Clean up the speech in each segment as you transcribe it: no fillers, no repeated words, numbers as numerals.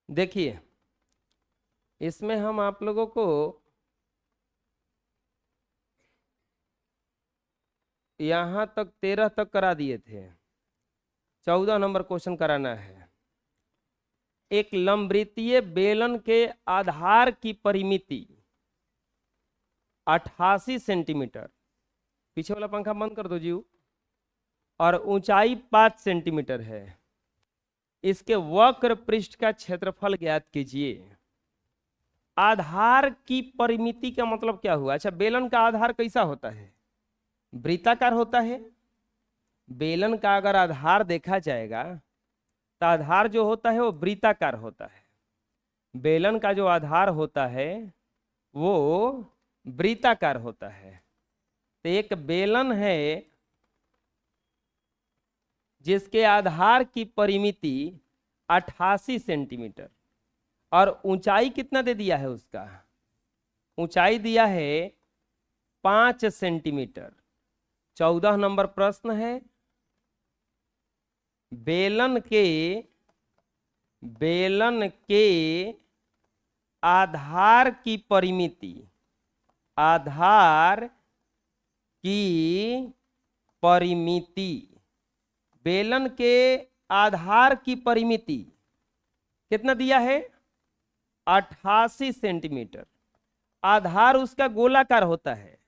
देखिए इसमें हम आप लोगों को यहां तक 13 तक करा दिए थे। 14 नंबर क्वेश्चन कराना है। एक लंबवृत्तीय बेलन के आधार की परिमिति 88 सेंटीमीटर, पीछे वाला पंखा बंद कर दो जीव, और ऊंचाई 5 सेंटीमीटर है। इसके वक्र पृष्ठ का क्षेत्रफल ज्ञात कीजिए। आधार की परिमिति का मतलब क्या हुआ? अच्छा, बेलन का आधार कैसा होता है? वृत्ताकार होता है। बेलन का अगर आधार देखा जाएगा तो आधार जो होता है वो वृत्ताकार होता है। बेलन का जो आधार होता है वो वृत्ताकार होता है। तो एक बेलन है जिसके आधार की परिमिति 88 सेंटीमीटर और ऊंचाई कितना दे दिया है? उसका ऊंचाई दिया है 5 सेंटीमीटर। 14 नंबर प्रश्न है, बेलन के आधार की परिमिति, आधार की परिमिति, बेलन के आधार की परिमिति कितना दिया है? 88 सेंटीमीटर। आधार उसका गोलाकार होता है,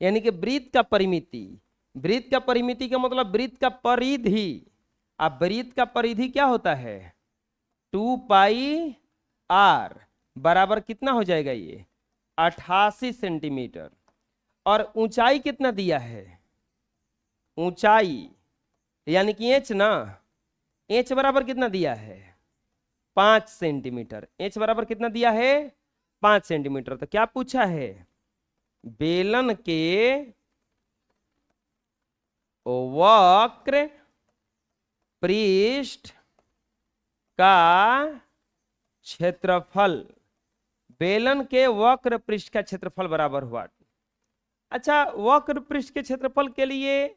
यानी कि वृत्त का परिमिति। वृत्त का परिमिति का मतलब वृत्त का परिधि। अब वृत्त का परिधि क्या होता है? 2 पाई r बराबर कितना हो जाएगा? ये 88 सेंटीमीटर। और ऊंचाई कितना दिया है? ऊंचाई यानी कि एच ना, एच बराबर कितना दिया है? 5 सेंटीमीटर। एच बराबर कितना दिया है? 5 सेंटीमीटर। तो क्या पूछा है? बेलन के वक्र पृष्ठ का क्षेत्रफल, बेलन के वक्र पृष्ठ का क्षेत्रफल बराबर हुआ। अच्छा, वक्र पृष्ठ के क्षेत्रफल के लिए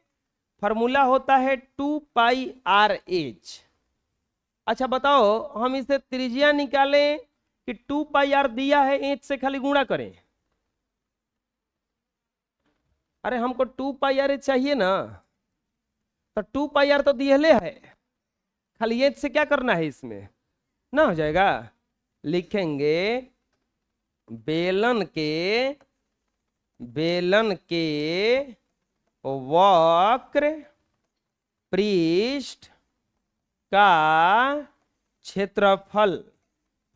फॉर्मूला होता है 2 पाई आर एच। अच्छा बताओ, हम इसे त्रिज्या निकालें कि 2 पाई आर दिया है, एच से खाली गुणा करें? अरे हमको 2 पाई आर एच चाहिए ना, तो 2 पाई आर तो दिए है, खाली एच से क्या करना है इसमें ना हो जाएगा। लिखेंगे बेलन के वक्र पृष्ठ का क्षेत्रफल,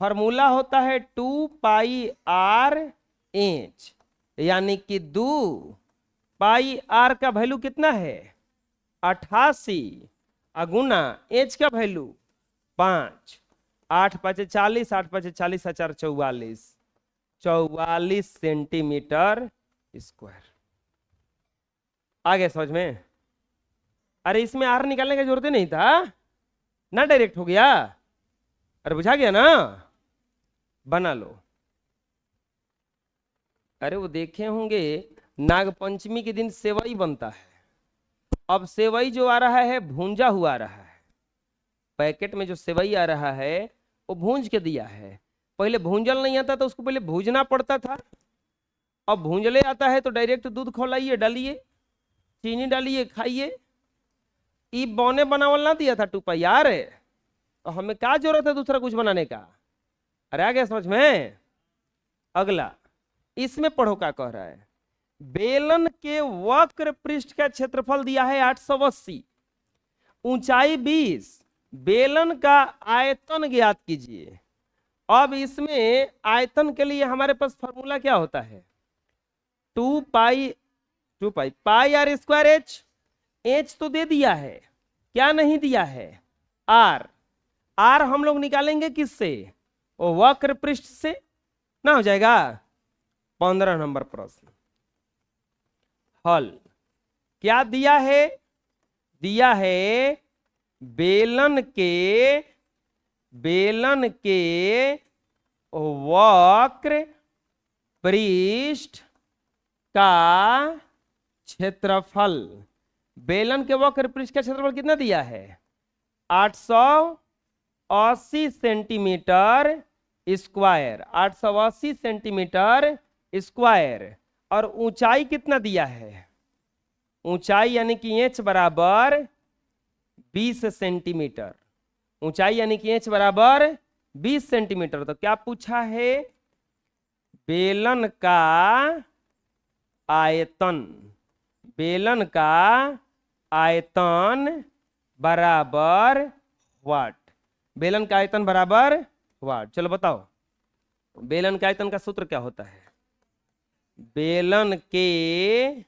फॉर्मूला होता है 2 पाई आर एच, यानी कि 2 पाई आर का वैल्यू कितना है? 88 अगुना एच का वैल्यू 5। 8 5 40, 8 5 40, 4 44, 44 centimetre square. आ गया समझ में? अरे इसमें आर निकालने का जरूरत ही नहीं था ना, डायरेक्ट हो गया। अरे बुझा गया ना, बना लो। अरे वो देखे होंगे नागपंचमी के दिन सेवई बनता है। अब सेवई जो आ रहा है भूंजा हुआ आ रहा है। पैकेट में जो सेवई आ रहा है वो भूंज के दिया है। पहले भूंजल नहीं आता तो उसको पहले भूजना पड़ता था। अब भूंजले आता है तो डायरेक्ट दूध खौलाइए, डालिए, चीनी डालिए, खाइए। ई बौने बनावल ना दिया था 2 पाई आर, तो हमें क्या जरूरत है दूसरा कुछ बनाने का? अरे आ गया समझ में? अगला इसमें पढ़ो क्या कह रहा है। बेलन के वक्र पृष्ठ का क्षेत्रफल दिया है 880, ऊंचाई 20, बेलन का आयतन ज्ञात कीजिए। अब इसमें आयतन के लिए हमारे पास फॉर्मूला क्या होता है? 2 pi are square H. H तो दे दिया है, क्या नहीं दिया है? आर। आर हम लोग निकालेंगे किससे? वो वक्र पृष्ठ से ना हो जाएगा। 15 नंबर प्रश्न हल। क्या दिया है? दिया है बेलन के वक्र पृष्ठ का क्षेत्रफल। बेलन के वक्र पृष्ठ का क्षेत्रफल कितना दिया है? 880 880 सेंटीमीटर स्क्वायर, 880 सेंटीमीटर स्क्वायर। और ऊंचाई कितना दिया है? ऊंचाई यानी कि इंच बराबर 20 सेंटीमीटर। ऊंचाई यानी कि इंच बराबर 20 सेंटीमीटर। तो क्या पूछा है? बेलन का आयतन, बेलन का आयतन बराबर वाट। बेलन का आयतन बराबर वाट। चलो बताओ, बेलन के आयतन का सूत्र क्या होता है? बेलन के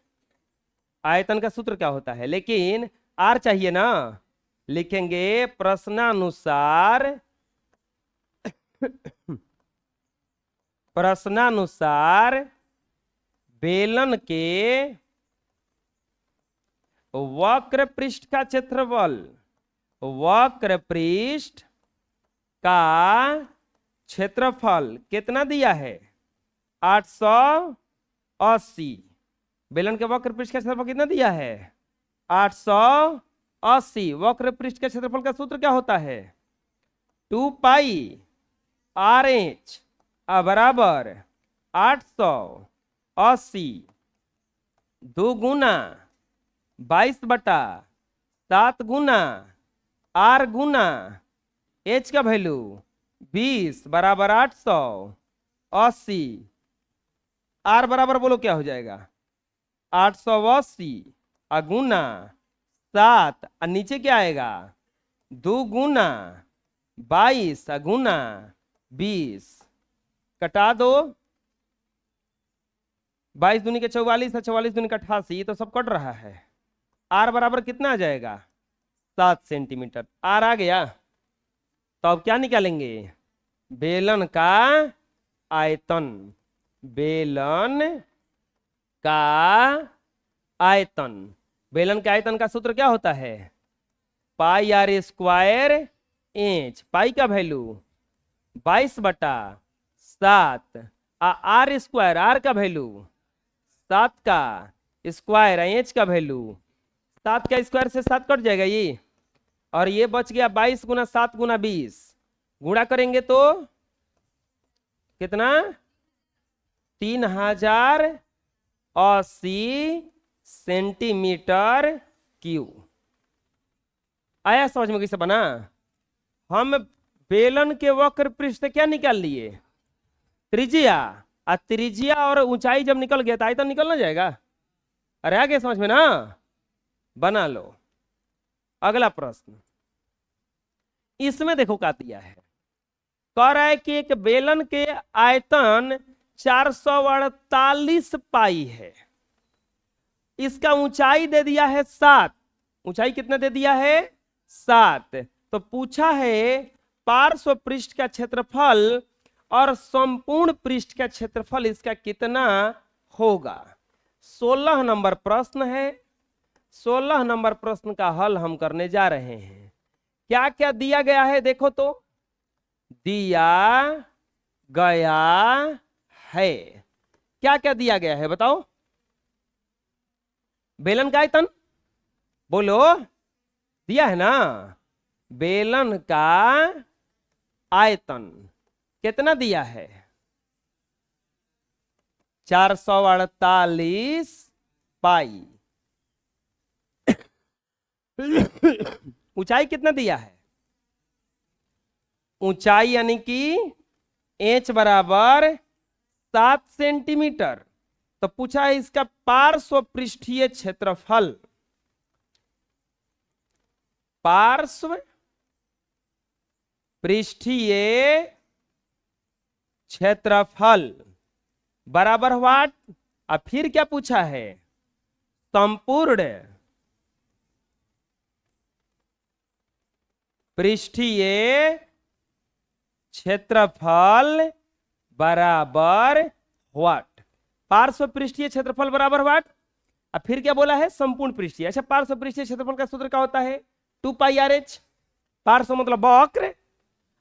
आयतन का सूत्र क्या होता है? लेकिन आर चाहिए ना, लिखेंगे प्रश्नानुसार, प्रश्नानुसार बेलन के वक्र पृष्ठ का क्षेत्रफल, वक्र पृष्ठ का क्षेत्रफल कितना दिया है? 880। बेलन के वक्र पृष्ठ का क्षेत्रफल कितना दिया है? 880। वक्र पृष्ठ के क्षेत्रफल का सूत्र क्या होता है? 2 पाई आर एच बराबर 880 2 गुना 22/7 गुना आर गुना एच का वैल्यू 20 बराबर 880। आर बराबर बोलो क्या हो जाएगा? 880 गुना 7 और नीचे क्या आएगा? 2 गुना 22 गुना 20। कटा दो, 22 दूनी के 44 और 44 दूनी का 88, तो सब कट रहा है। आर बराबर कितना आ जाएगा? 7 सेंटीमीटर। आर आ गया। तो अब क्या निकालेंगे? बेलन का आयतन, बेलन का आयतन। बेलन के आयतन का सूत्र क्या होता है? पाई आर स्क्वायर इंच। पाई का वैल्यू 22/7 आर स्क्वायर, आर का वैल्यू 7 का स्क्वायर, इंच का वैल्यू 7 का स्क्वायर से 7 कट जाएगा ये, और ये बच गया 22 गुना 7 गुना 20। गुणा करेंगे तो कितना? 3080 सेंटीमीटर क्यूब। आया समझ में कैसे बना? हम बेलन के वक्र पृष्ठ से क्या निकाल लिए? त्रिज्या। त्रिज्या और ऊंचाई जब निकल गया तो आयतन निकल ना जाएगा। अरे आगे समझ में ना? बना लो। अगला प्रश्न, इसमें देखो क्या दिया है। कह रहा है कि एक बेलन के आयतन 448 पाई है, इसका ऊंचाई दे दिया है 7। ऊंचाई कितना दे दिया है? 7। तो पूछा है पार्श्व पृष्ठ का क्षेत्रफल और संपूर्ण पृष्ठ का क्षेत्रफल इसका कितना होगा। 16 नंबर प्रश्न है। 16 नंबर प्रश्न का हल हम करने जा रहे हैं। क्या क्या दिया गया है देखो तो। दिया गया है, क्या क्या दिया गया है बताओ? बेलन का आयतन बोलो, दिया है ना? बेलन का आयतन कितना दिया है? 448 पाई। ऊंचाई कितना दिया है? ऊंचाई यानी कि इंच बराबर 7 सेंटीमीटर। तो पूछा है इसका पार्श्व पृष्ठीय क्षेत्रफल। पार्श्व पृष्ठीय क्षेत्रफल बराबर वाट। और फिर क्या पूछा है? संपूर्ण पृष्ठीय क्षेत्रफल बराबर वाट। पार्श्व पृष्ठीय क्षेत्रफल बराबर वाट। और फिर क्या बोला है? संपूर्ण पृष्ठीय। अच्छा, पार्श्व पृष्ठीय क्षेत्रफल का सूत्र क्या होता है? 2 पाई आर एच। पार्श्व मतलब वक्र,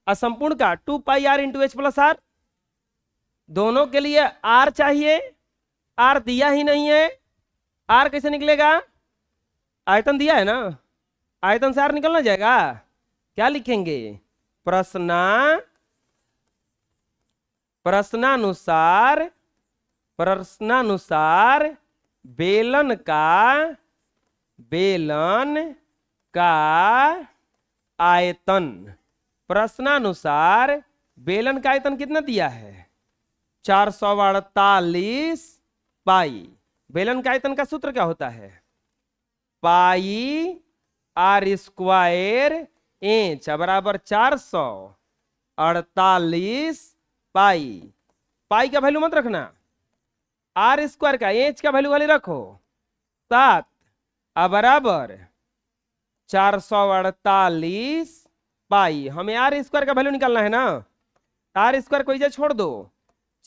और संपूर्ण का 2 pi are into H plus R. दोनों के लिए आर चाहिए, आर दिया ही नहीं है। आर कैसे निकलेगा? आयतन दिया है ना, आयतन से आर निकलना जाएगा। क्या लिखेंगे? प्रश्नानुसार बेलन का आयतन। प्रश्नानुसार बेलन का आयतन कितना दिया है? 448 पाई। बेलन का आयतन का सूत्र क्या होता है? पाई आर स्क्वायर इंच बराबर 448 पाई। पाई का वैल्यू मत रखना, आर स्क्वायर का, इंच का वैल्यू खाली रखो 7 बराबर 448 पाई। हमें आर स्क्वायर का वैल्यू निकालना है ना, आर स्क्वायर को इधर छोड़ दो,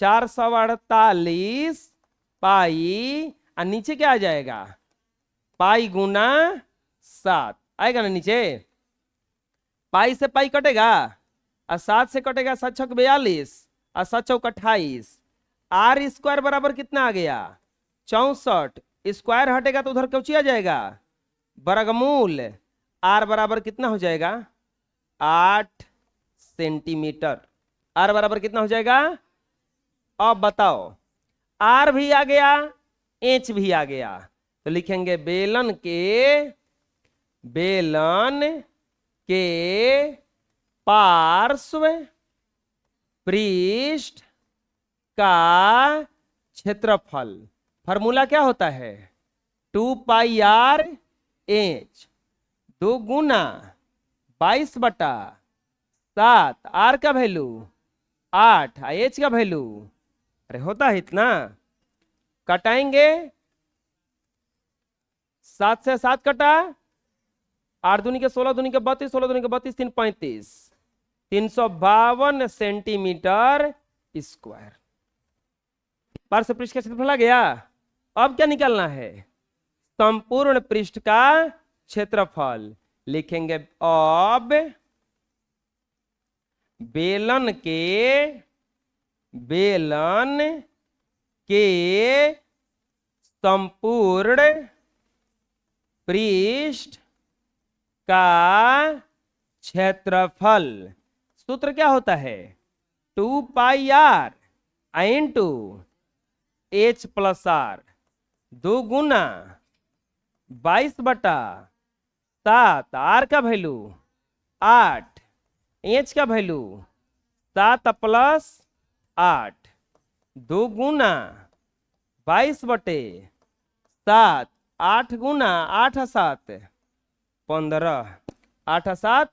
448 पाई और नीचे क्या आ जाएगा? पाई गुना 7 आएगा ना नीचे। पाई से पाई कटेगा और 7 से कटेगा 7 छक 42 और 7 चौक 28। आर स्क्वायर बराबर कितना आ गया? 64। स्क्वायर हटेगा तो उधर क्यों आ जाएगा? वर्गमूल। आर बराबर कितना हो जाएगा? 8 सेंटीमीटर। आर बराबर कितना हो जाएगा? अब बताओ, आर भी आ गया, इंच भी आ गया, तो लिखेंगे बेलन के पार्श्व पृष्ठ का क्षेत्रफल। फॉर्मूला क्या होता है? 2 पाई आर इंच 2 गुना 22/7। आर का वैल्यू 8, एच का वैल्यू, अरे होता है इतना। कटाएंगे, 7 से 7 कटा, 8 दूनी के 16, दूनी के 32, 16 दूनी के 32, 3 35, 352 सेंटीमीटर स्क्वायर। पार्श्व पृष्ठ का क्षेत्रफल आ गया। अब क्या निकालना है? संपूर्ण पृष्ठ का क्षेत्रफल। लिखेंगे अब बेलन के संपूर्ण पृष्ठ का क्षेत्रफल। सूत्र क्या होता है? 2 pi are into H plus r 2 गुना 22/7। आर का वैल्यू 8, एच का वैल्यू 7 प्लस 8, 2 गुना 22/7, 8 गुना 8 7 15, 8 7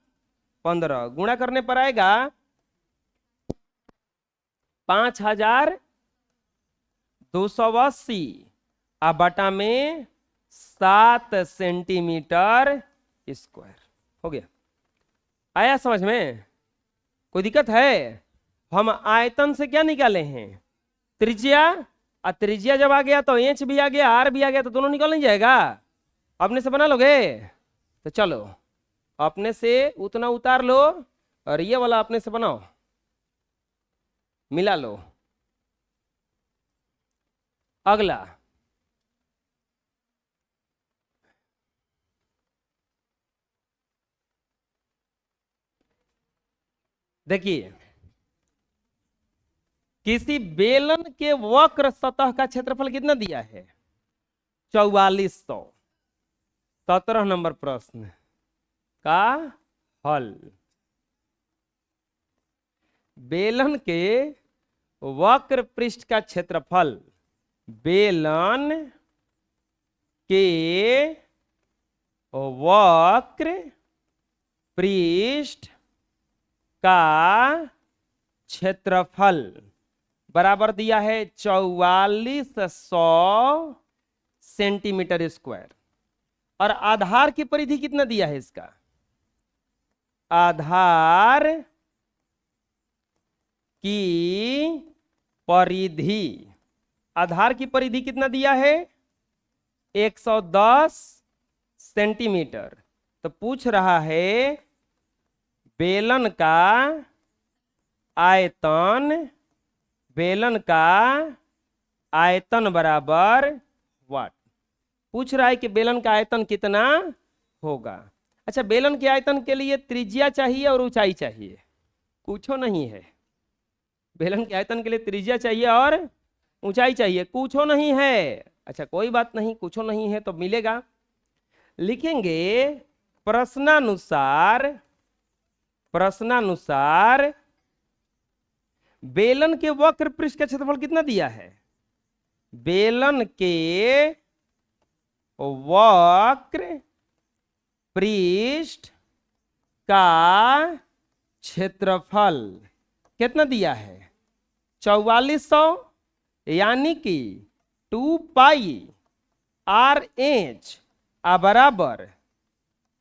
15, गुणा करने पर आएगा 5280 बटा में 7 सेंटीमीटर स्क्वायर। हो गया? आया समझ में? कोई दिक्कत है? हम आयतन से क्या निकाले हैं? त्रिज्या। और त्रिज्या जब आ गया तो इंच भी आ गया, आर भी आ गया, तो दोनों निकल नहीं जाएगा? अपने से बना लोगे? तो चलो अपने से उतना उतार लो और ये वाला अपने से बनाओ, मिला लो। अगला देखिए, किसी बेलन के वक्र सतह का क्षेत्रफल कितना दिया है? 4400। 17 नंबर प्रश्न का हल। बेलन के वक्र पृष्ठ का क्षेत्रफल। बेलन के वक्र पृष्ठ का क्षेत्रफल बराबर दिया है 4400 सेंटीमीटर स्क्वायर। और आधार की परिधि कितना दिया है इसका? आधार की परिधि, आधार की परिधि कितना दिया है? 110 सेंटीमीटर। तो पूछ रहा है बेलन का आयतन, बेलन का आयतन बराबर वाट। पूछ रहा है कि बेलन का आयतन कितना होगा। अच्छा, बेलन के आयतन के लिए त्रिज्या चाहिए और ऊंचाई चाहिए। कुछो नहीं है। बेलन के आयतन के लिए त्रिज्या चाहिए और ऊंचाई चाहिए, कुछो नहीं है। अच्छा कोई बात नहीं, कुछो नहीं है तो मिलेगा। लिखेंगे प्रश्नानुसार, प्रश्नानुसार बेलन के वक्र पृष्ठ का क्षेत्रफल कितना दिया है? बेलन के वक्र पृष्ठ का क्षेत्रफल कितना दिया है? 4400, यानी कि 2 पाई आर एच बराबर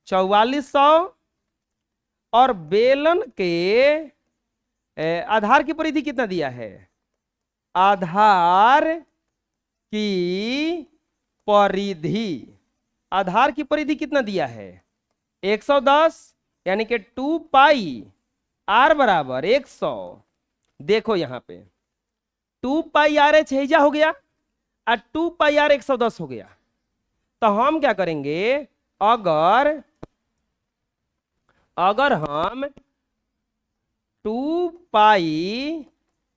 4400। और बेलन के आधार की परिधि कितना दिया है? आधार की परिधि, आधार की परिधि कितना दिया है? 110, यानी कि 2 पाई आर बराबर 100। देखो यहां पे 2 पाई आर एच हेजा हो गया और 2 पाई आर 110 हो गया। तो हम क्या करेंगे, अगर हम 2 पाई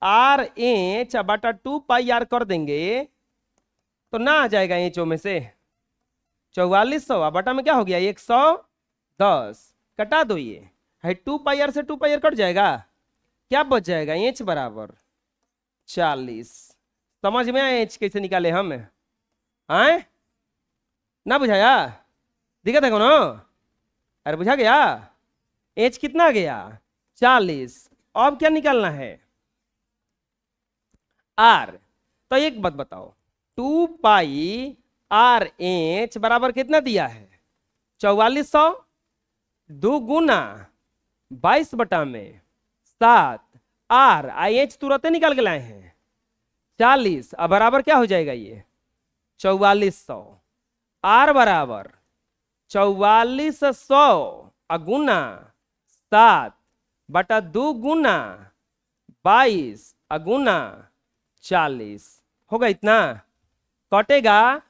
आर एच बटा 2 पाई आर कर देंगे तो ना आ जाएगा एचओ में से 4400 बटा में क्या हो गया 110, कटा दो ये है 2 पाई आर से 2 पाई आर कट जाएगा, क्या बच जाएगा एच बराबर 40। समझ में आया एच कैसे निकाले हम? आए ना बुझाया? दिक्कत है कोनो? अरे बुझा गया? एच कितना आ गया 40। अब क्या निकालना है? आर। तो एक बात बताओ, 2 पाई आर एच बराबर कितना दिया है? 4400, 2 गुना 22 बटा में 7, आर आई एच तुरंत निकाल के लाए हैं 40। अब बराबर क्या हो जाएगा ये 4400। आर बराबर 4400 गुना 7 बटा 2 गुना 22 गुना 40 होगा इतना। कटेगा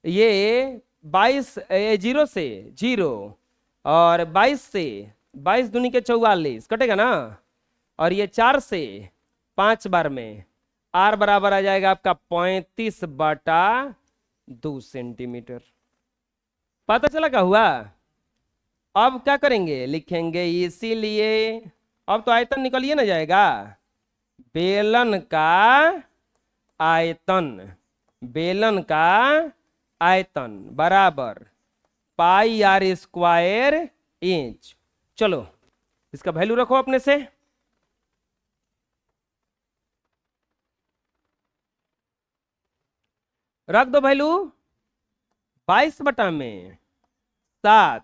ये 22 0 से 0 और 22 से 22 दूनी के 44 कटेगा ना, और ये 4 से 5 बार में आर बराबर आ जाएगा आपका 35 बटा 2 सेंटीमीटर। पता चला क्या हुआ? अब क्या करेंगे, लिखेंगे इसीलिए अब तो आयतन निकलिए ना जाएगा। बेलन का आयतन, बेलन का आयतन बराबर पाई आर स्क्वायर इंच। चलो इसका वैल्यू रखो अपने से। रख दो वैल्यू 22 बटा में 7,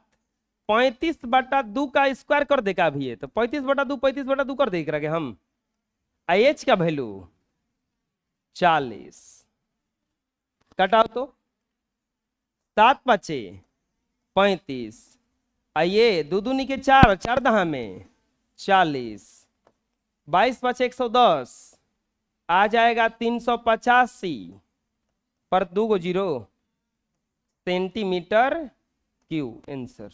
35 बटा 2 का स्क्वायर कर देगा अभी ये तो 35 बटा 2 35 बटा 2 कर देख रहे हम। आई एच का वैल्यू 40, कटाओ तो 7 5 35, आइए 2 दूनी के 4, 4 दहा में 40, 22 5 110 आ जाएगा 385 पर 2 गो 0 सेंटीमीटर क्यूब। आंसर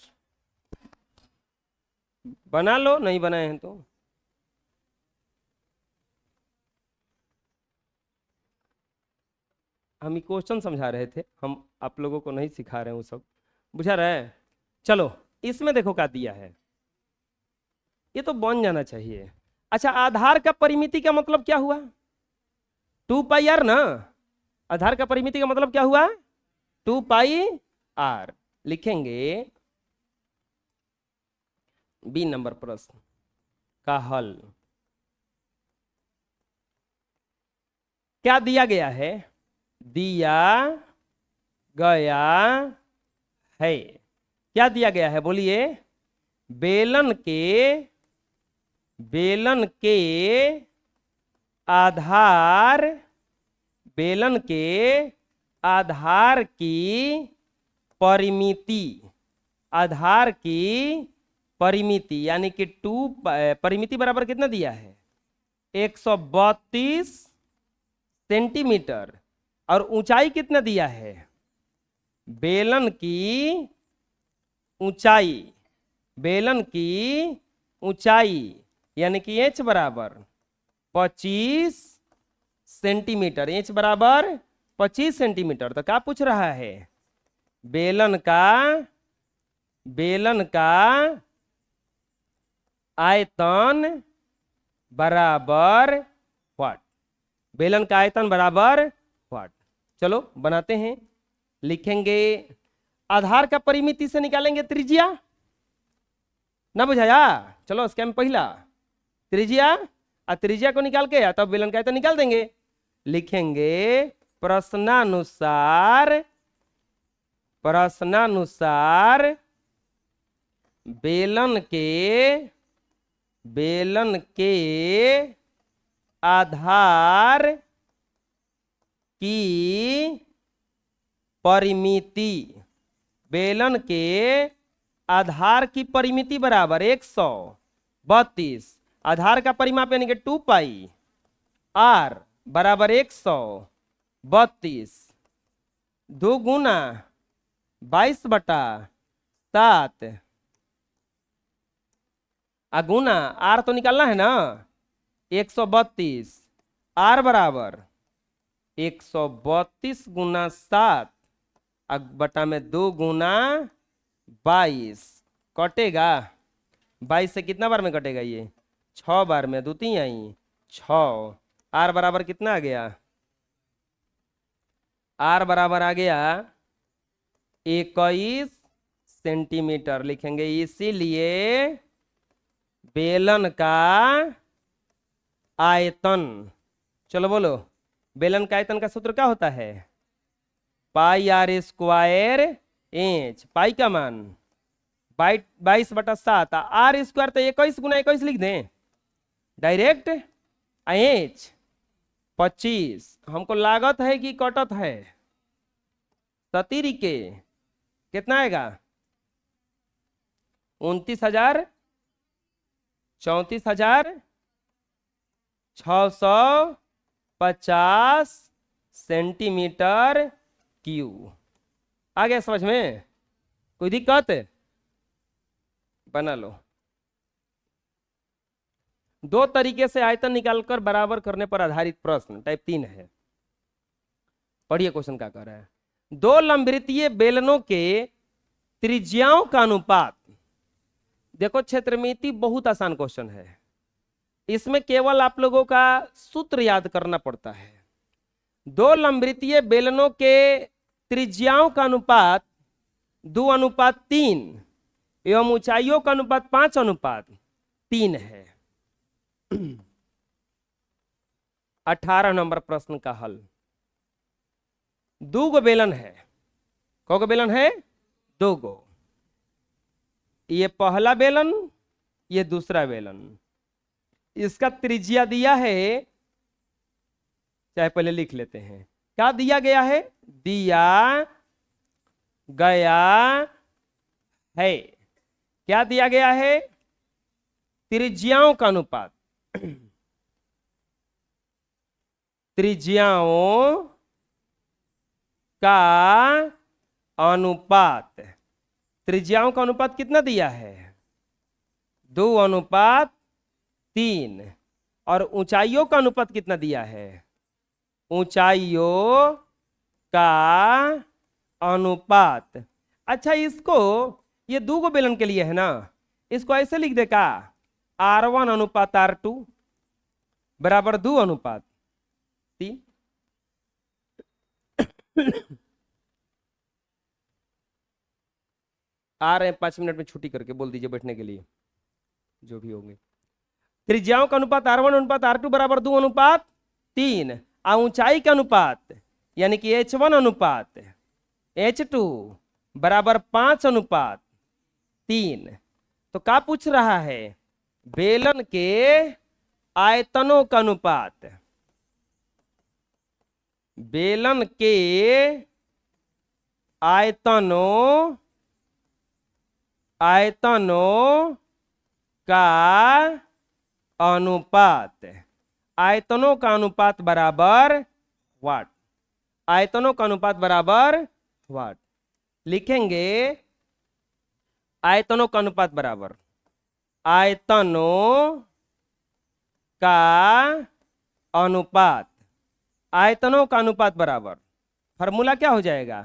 बना लो, नहीं बनाए हैं तो। हम क्वेश्चन समझा रहे थे, हम आप लोगों को नहीं सिखा रहे हैं वो सब, बुझा रहे हैं? चलो इसमें देखो क्या दिया है, ये तो बन जाना चाहिए। अच्छा आधार का परिमिति का मतलब क्या हुआ? 2 पाई आर ना, आधार का परिमिति का मतलब क्या हुआ? 2 पाई आर। लिखेंगे बी नंबर प्रश्न का हल। क्या दिया गया है? दिया गया है, क्या दिया गया है बोलिए? बेलन के आधार, बेलन के आधार की परिमिति, आधार की परिमिति यानी कि 2 परिमिति बराबर कितना दिया है? 132 सेंटीमीटर। और ऊंचाई कितना दिया है? बेलन की ऊंचाई, बेलन की ऊंचाई यानी कि h बराबर 25 सेंटीमीटर, h बराबर 25 सेंटीमीटर। तो क्या पूछ रहा है, बेलन का आयतन बराबर व्हाट, बेलन का आयतन बराबर व्हाट। चलो बनाते हैं, लिखेंगे आधार का परिमिति से निकालेंगे त्रिज्या, ना बुझाया। चलो स्कैम पहला त्रिज्या, और त्रिज्या को निकाल के तब बेलन का आयतन निकाल देंगे। लिखेंगे प्रश्नानुसार बेलन के आधार की परिमिति, बेलन के आधार की परिमिति बराबर 132, आधार का परिमाप यानी कि 2 पाई आर बराबर 132, 2 गुना 22/7 गुना आर तो निकालना है ना 132, आर बराबर 132 गुना 7 बटा में 2 गुना 22, कटेगा 22 से कितना बार में कटेगा ये 6 बार में, 2 3 आई 6, आर बराबर कितना आ गया, आर बराबर आ गया 21 सेंटीमीटर। लिखेंगे इसीलिए बेलन का आयतन, चलो बोलो, बेलन का आयतन का सूत्र क्या होता है, पाई आर स्क्वायर इंच, पाई का मान 22/7, आर स्क्वायर तो 21 गुना 21 लिख दें डायरेक्ट, इंच 25, हमको लागत है कि कटत है, सतीरी के कितना आएगा 29,000 34,650 सेंटीमीटर क्यूब। आ गया समझ में, कोई दिक्कत, बना लो। 2 तरीके से आयतन निकालकर बराबर करने पर आधारित प्रश्न टाइप 3 है। पढ़िए क्वेश्चन क्या कर रहा है, 2 लंबवृत्तीय बेलनों के त्रिज्याओं का अनुपात। देखो क्षेत्रमिति बहुत आसान क्वेश्चन है, इसमें केवल आप लोगों का सूत्र याद करना पड़ता है। 2 लंबवृत्तीय बेलनों के त्रिज्याओं का अनुपात 2:3 एवं ऊंचाइयों का अनुपात 5:3 है। 18 नंबर प्रश्न का हल, 2 गो बेलन है, कौ गो बेलन है 2 गो, ये पहला बेलन ये दूसरा बेलन, इसका त्रिज्या दिया है, चाहे पहले लिख लेते हैं क्या दिया गया है, दिया गया है, क्या दिया गया है, त्रिज्याओं का अनुपात, त्रिज्याओं का अनुपात, त्रिज्याओं का अनुपात कितना दिया है 2:3, और ऊंचाइयों का अनुपात कितना दिया है, ऊंचाइयों का अनुपात। अच्छा इसको, ये 2 गो बेलन के लिए है ना, इसको ऐसे लिख दे का R1:R2 बराबर 2:3। आ रहे हैं 5 मिनट में छुट्टी करके, बोल दीजिए बैठने के लिए जो भी होंगे। त्रिज्याओं का अनुपात R1:R2 बराबर 2:3, और ऊंचाई का अनुपात यानी कि H1:H2 बराबर 5:3। तो क्या पूछ रहा है, बेलन के आयतनों का अनुपात, बेलन के आयतनों का अनुपात, आयतनों का अनुपात बराबर वाट, आयतनों का अनुपात बराबर वाट। लिखेंगे आयतनों का अनुपात बराबर आयतनों का अनुपात, आयतनों का अनुपात बराबर, फॉर्मूला क्या हो जाएगा,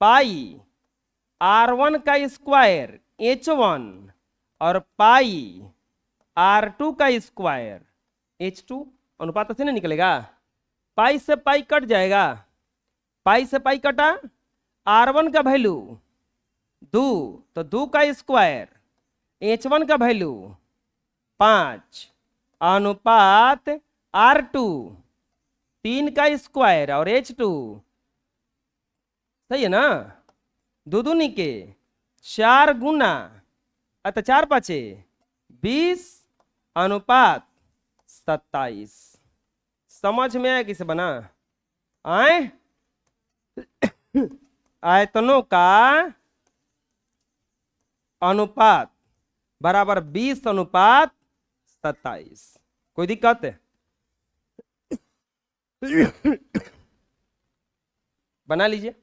पाई R1 का स्क्वायर H1 और पाई R2 का स्क्वायर H2। अनुपात से नहीं निकलेगा, पाई से पाई कट जाएगा, पाई से पाई कटा, R1 का वैल्यू 2 तो 2 का स्क्वायर, H1 का वैल्यू 5 अनुपात R2 3 का स्क्वायर और H2, सही है ना, दो दूनी के 4 गुना, अतः 4 पाँचे 20 अनुपात 27। समझ में आया किसे बना, आए आयतनों का अनुपात बराबर 20 अनुपात 27। कोई दिक्कत है? बना लीजिए।